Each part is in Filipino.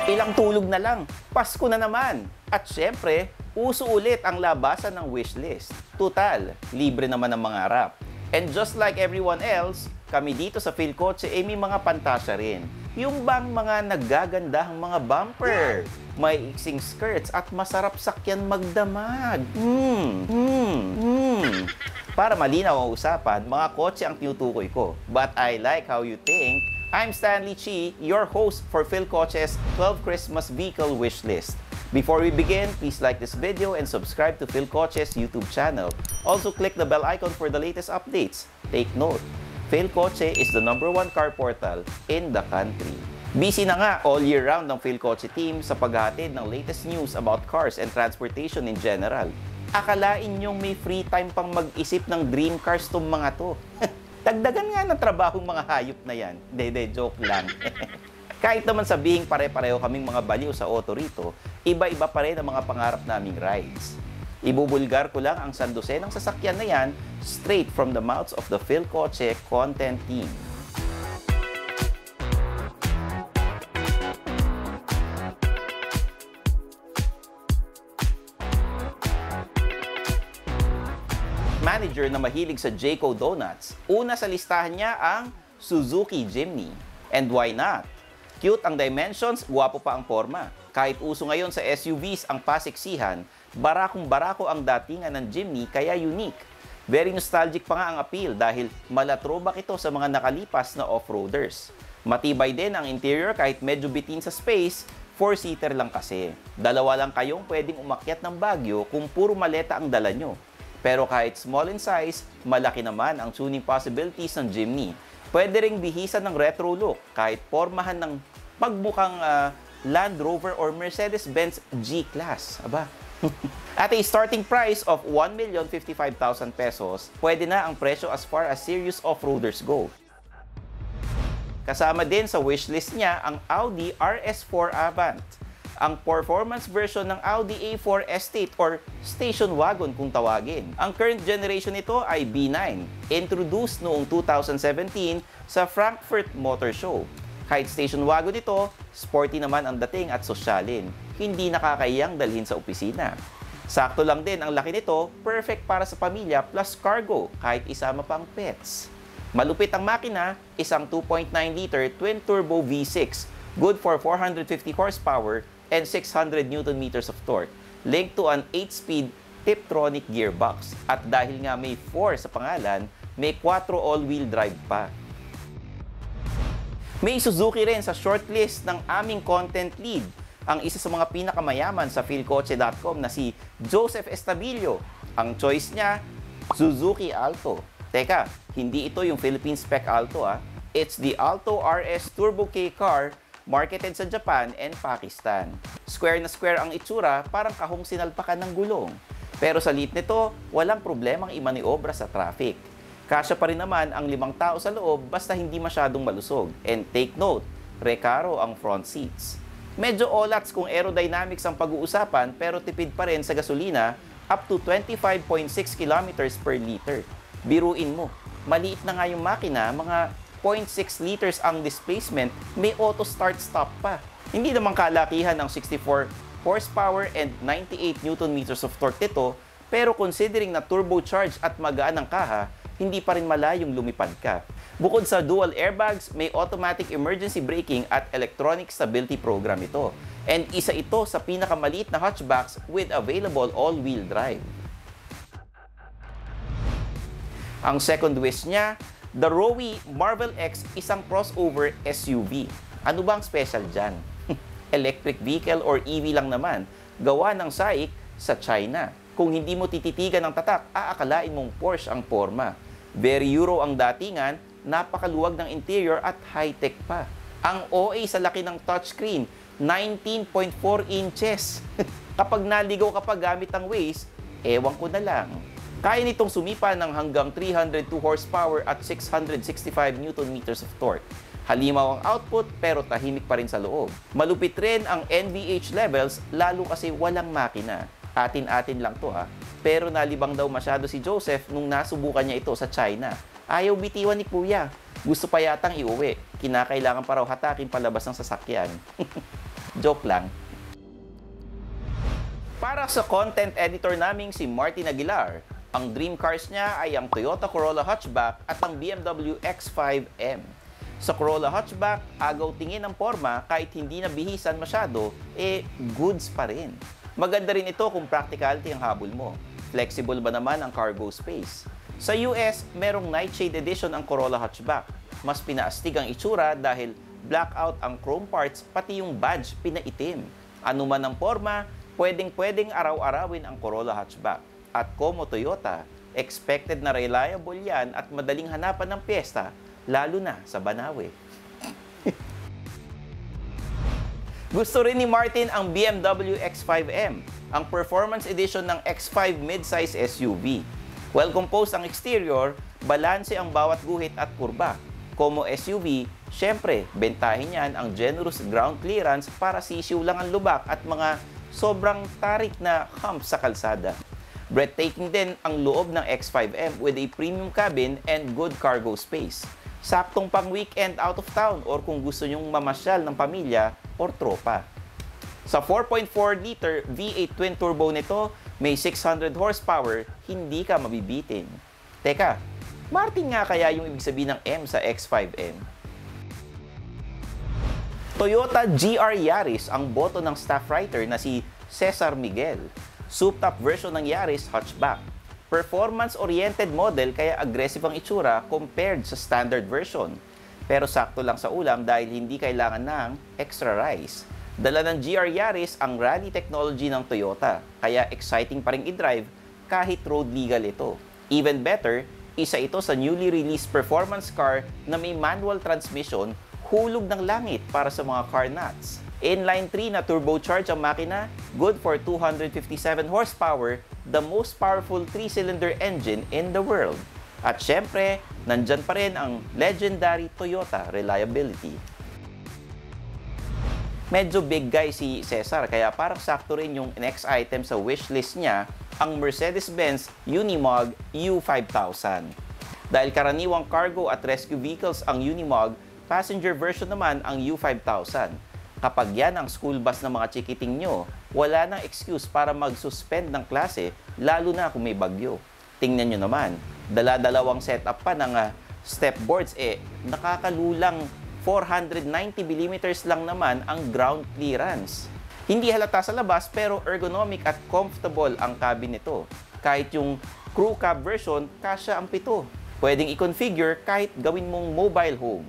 Ilang tulog na lang, Pasko na naman. At syempre, uso ulit ang labasan ng wishlist. Tutal, libre naman ang mangarap. And just like everyone else, kami dito sa PhilCotse ay may mga pantasya rin. Yung bang mga naggagandahang mga bumper, may iksing skirts at masarap sakyan magdamag. Para malinaw ang usapan, mga kotse ang tinutukoy ko. But I like how you think. I'm Stanley Chi, your host for PhilCotse's 12 Christmas Vehicle Wishlist. Before we begin, please like this video and subscribe to PhilCotse's YouTube channel. Also, click the bell icon for the latest updates. Take note, PhilCotse is the #1 car portal in the country. Busy na nga all year round ng PhilCotse team sa paghahatid ng latest news about cars and transportation in general. Akalain nyong may free time pang mag-isip ng dream cars tong mga to. Dagdagan nga ng trabahong mga hayop na yan. Hindi, joke lang. Kahit naman sabihing pare-pareho kaming mga baliw sa auto rito, iba-iba pa rin ang mga pangarap naming rides. Ibubulgar ko lang ang sandosenang sasakyan na yan straight from the mouths of the PhilCotse content team. Manager na mahilig sa Jayco Donuts, una sa listahan niya ang Suzuki Jimny. And why not? Cute ang dimensions, guwapo pa ang forma. Kahit uso ngayon sa SUVs ang pasiksihan, barakong-barako ang datingan ng Jimny kaya unique. Very nostalgic pa nga ang appeal dahil mala-throwback ito sa mga nakalipas na off-roaders. Matibay din ang interior kahit medyo bitin sa space, 4-seater lang kasi. Dalawa lang kayong pwedeng umakyat ng Baguio kung puro maleta ang dala nyo. Pero kahit small in size, malaki naman ang tuning possibilities ng Jimny. Pwede ring bihisan ng retro look kahit pormahan ng pagmukhang Land Rover or Mercedes-Benz G-Class. Aba. At a starting price of 1,055,000 pesos, pwede na ang presyo as far as serious off-roaders go. Kasama din sa wishlist niya ang Audi RS4 Avant. Ang performance version ng Audi A4 Estate or station wagon kung tawagin. Ang current generation nito ay B9, introduced noong 2017 sa Frankfurt Motor Show. Kahit station wagon ito, sporty naman ang dating at sosyalin. Hindi nakakayang dalhin sa opisina. Sakto lang din ang laki nito, perfect para sa pamilya plus cargo kahit isama pang pets. Malupit ang makina, isang 2.9-liter twin-turbo V6, good for 450 horsepower and 600 Nm of torque, linked to an 8-speed Tiptronic gearbox. At dahil nga may 4 sa pangalan, may 4 all-wheel drive pa. May Suzuki rin sa shortlist ng aming content lead, ang isa sa mga pinakamayaman sa PhilCotse.com na si Joseph Estabillo. Ang choice niya, Suzuki Alto. Teka, hindi ito yung Philippine Spec Alto It's the Alto RS Turbo K car marketed sa Japan and Pakistan. Square na square ang itsura, parang kahong sinalpakan ng gulong. Pero sa liit nito, walang problemang imaniobra sa traffic. Kasya pa rin naman ang 5 tao sa loob basta hindi masyadong malusog. And take note, Recaro ang front seats. Medyo olats kung aerodynamics ang pag-uusapan pero tipid pa rin sa gasolina up to 25.6 kilometers per liter. Biruin mo, maliit na nga yung makina, mga 0.6 liters ang displacement, may auto start-stop pa. Hindi naman kalakihan ng 64 horsepower and 98 Nm of torque nito, pero considering na turbocharged at magaan ang kaha, hindi pa rin malayong lumipad ka. Bukod sa dual airbags, may automatic emergency braking at electronic stability program ito. And isa ito sa pinakamaliit na hatchbacks with available all-wheel drive. Ang second wish niya, the Rowe Marvel X, isang crossover SUV. Ano bang special dyan? Electric vehicle or EV lang naman, gawa ng SAIC sa China. Kung hindi mo tititigan ng tatak, aakalain mong Porsche ang forma. Very Euro ang datingan, napakaluwag ng interior at high-tech pa. Ang OA sa laki ng touchscreen, 19.4 inches. Kapag naligaw ka pa gamit ang Waze, ewan ko na lang. Kaya nitong sumipa ng hanggang 302 horsepower at 665 Nm of torque. Halimaw ang output pero tahimik pa rin sa loob. Malupit rin ang NVH levels lalo kasi walang makina. Atin-atin lang to Pero nalibang daw masyado si Joseph nung nasubukan niya ito sa China. Ayaw bitiwan ni Kuya. Gusto pa yatang iuwi. kinakailangan pa raw hatakin palabas ng sasakyan. Joke lang. Para sa content editor naming si Martin Aguilar, ang dream cars niya ay ang Toyota Corolla Hatchback at ang BMW X5M. Sa Corolla Hatchback, agaw tingin ang forma kahit hindi na bihisan masyado, goods pa rin. Maganda rin ito kung practicality ang habol mo. Flexible ba naman ang cargo space? Sa US, merong Nightshade Edition ang Corolla Hatchback. Mas pinaastig ang itsura dahil blackout ang chrome parts pati yung badge pinaitim. Ano man ang forma, pwedeng araw-arawin ang Corolla Hatchback. At como Toyota, expected na reliable yan at madaling hanapan ng piyesta, lalo na sa Banawe. Gusto rin ni Martin ang BMW X5M, ang performance edition ng X5 midsize SUV. Well-composed ang exterior, balanse ang bawat guhit at kurba. Como SUV, syempre, bentahin yan ang generous ground clearance para sisiw lang ang lubak at mga sobrang tarik na humps sa kalsada. Breathtaking din ang loob ng X5M with a premium cabin and good cargo space. Saktong pang weekend out of town or kung gusto nyong mamasyal ng pamilya or tropa. Sa 4.4-liter V8 twin-turbo nito, may 600 horsepower, hindi ka mabibitin. Teka, Martin nga kaya yung ibig sabihin ng M sa X5M? Toyota GR Yaris ang boto ng staff writer na si Cesar Miguel. Souped-up version ng Yaris hatchback. Performance-oriented model kaya aggressive ang itsura compared sa standard version. Pero sakto lang sa ulam dahil hindi kailangan ng extra rice. Dala ng GR Yaris ang rally technology ng Toyota, kaya exciting pa rin i-drive kahit road legal ito. Even better, isa ito sa newly released performance car na may manual transmission, hulog ng langit para sa mga car nuts. Inline 3 na turbocharged ang makina, good for 257 horsepower, the most powerful 3-cylinder engine in the world. At syempre, nandyan pa rin ang legendary Toyota reliability. Medyo big guy si Cesar, kaya parang sakto rin yung next item sa wishlist niya, ang Mercedes-Benz Unimog U5000. Dahil karaniwang cargo at rescue vehicles ang Unimog, passenger version naman ang U5000. Kapag yan ang school bus ng mga chikiting nyo, wala nang excuse para mag-suspend ng klase, lalo na kung may bagyo. Tingnan nyo naman, dala-dalawang setup pa ng step boards, nakakalulang 490mm lang naman ang ground clearance. Hindi halata sa labas pero ergonomic at comfortable ang cabin nito. Kahit yung crew cab version, kasya ang 7. Pwedeng i-configure kahit gawin mong mobile home.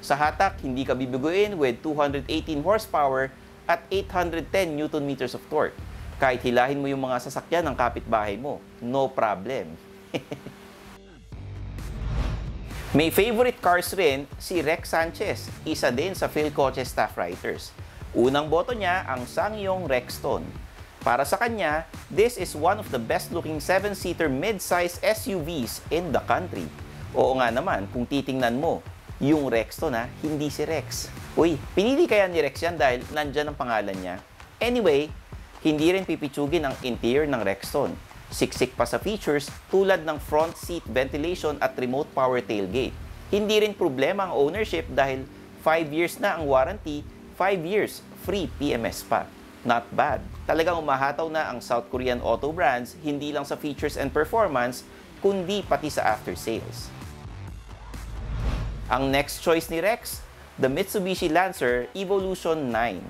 Sa hatak, hindi ka bibiguin with 218 horsepower at 810 Nm of torque. Kahit hilahin mo yung mga sasakyan ng kapitbahay mo, no problem. May favorite cars rin si Rex Sanchez, isa din sa Philcoche staff writers. Unang boto niya ang Sangyong Rexton. Para sa kanya, this is one of the best-looking 7-seater mid-size SUVs in the country. Oo nga naman, kung titingnan mo, yung Rexton hindi si Rex. Uy, pinili kaya ni Rex yan dahil nandyan ang pangalan niya? Anyway, hindi rin pipitsugin ang interior ng Rexton. Siksik pa sa features tulad ng front seat ventilation at remote power tailgate. Hindi rin problema ang ownership dahil 5 years na ang warranty, 5 years free PMS pa. Not bad. Talagang umahataw na ang South Korean auto brands hindi lang sa features and performance, kundi pati sa after sales. Ang next choice ni Rex, the Mitsubishi Lancer Evolution 9.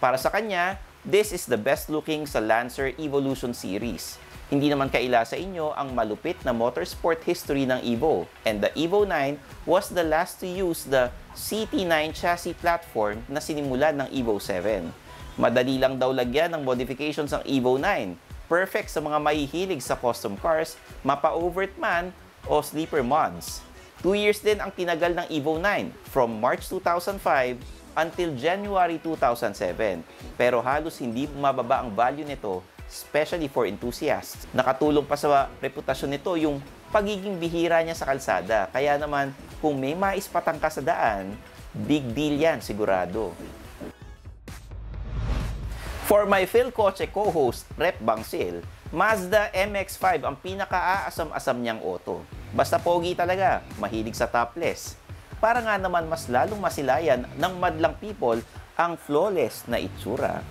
Para sa kanya, this is the best looking sa Lancer Evolution series. Hindi naman kaila sa inyo ang malupit na motorsport history ng Evo, and the Evo 9 was the last to use the CT9 chassis platform na sinimulan ng Evo 7. Madali lang daw lagyan ng modifications ang Evo 9. Perfect sa mga mahihilig sa custom cars, mapa-overt man o sleeper mods. 2 years din ang tinagal ng Evo 9 from March 2005 until January 2007. Pero halos hindi bumababa ang value nito, especially for enthusiasts. Nakatulong pa sa reputasyon nito yung pagiging bihira niya sa kalsada. Kaya naman, kung may maispatang ka sa daan, big deal yan sigurado. For my Philcoche co-host, Rep Bangsil, Mazda MX-5 ang pinaka-aasam-asam niyang auto. Basta pogi talaga, mahilig sa topless. para nga naman mas lalong masilayan ng madlang people ang flawless na itsura.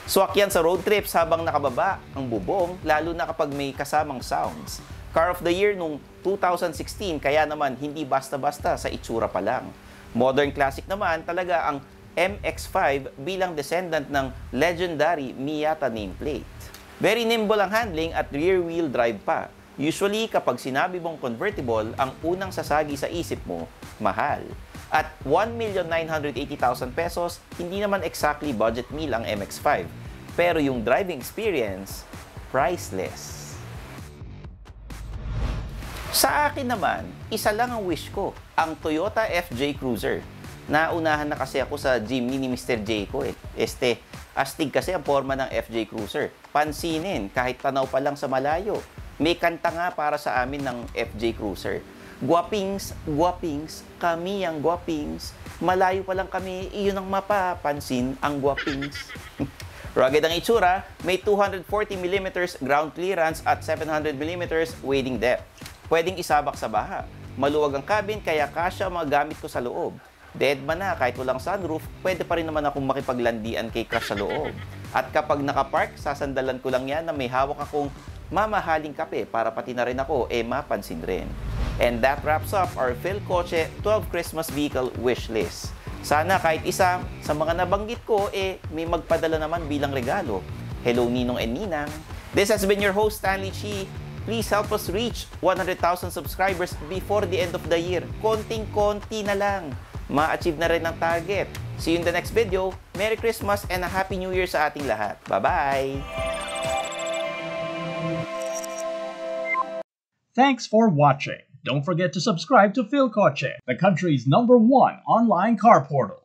Swak yan sa road trips habang nakababa ang bubong, lalo na kapag may kasamang sounds. Car of the Year nung 2016, kaya naman hindi basta-basta sa itsura pa lang. Modern classic naman talaga ang MX-5 bilang descendant ng legendary Miata nameplate. Very nimble ang handling at rear-wheel drive pa. Usually, kapag sinabi mong convertible, ang unang sasagi sa isip mo, mahal. At 1,980,000 pesos, hindi naman exactly budget meal ang MX-5. Pero yung driving experience, priceless. Sa akin naman, isa lang ang wish ko, ang Toyota FJ Cruiser. Naunahan na kasi ako sa Jimny ni Mr. J ko eh. Astig kasi ang forma ng FJ Cruiser. Pansinin, kahit tanaw pa lang sa malayo. May kanta nga para sa amin ng FJ Cruiser. Guwapings, guwapings, kami ang guwapings. Malayo pa lang kami, iyon ang mapapansin, ang guwapings. Rugged ang itsura, may 240mm ground clearance at 700mm wading depth. Pwedeng isabak sa baha. Maluwag ang cabin kaya kasya ang mga gamit ko sa loob. Deadman na kahit walang sunroof, pwede pa rin naman akong makipaglandian kay crush sa loob. At kapag nakapark, sasandalan ko lang yan na may hawak akong mamahaling kape para pati na rin ako mapansin rin. And that wraps up our Philcoche 12 Christmas Vehicle Wishlist. Sana kahit isa sa mga nabanggit ko may magpadala naman bilang regalo. Hello Ninong and Ninang. This has been your host Stanley Chi. Please help us reach 100,000 subscribers before the end of the year. Konting-konti na lang. Ma-achieve na rin ang target. See you in the next video. Merry Christmas and a Happy New Year sa ating lahat. Bye-bye! Thanks for watching. Don't forget to subscribe to Philcoche, the country's #1 online car portal.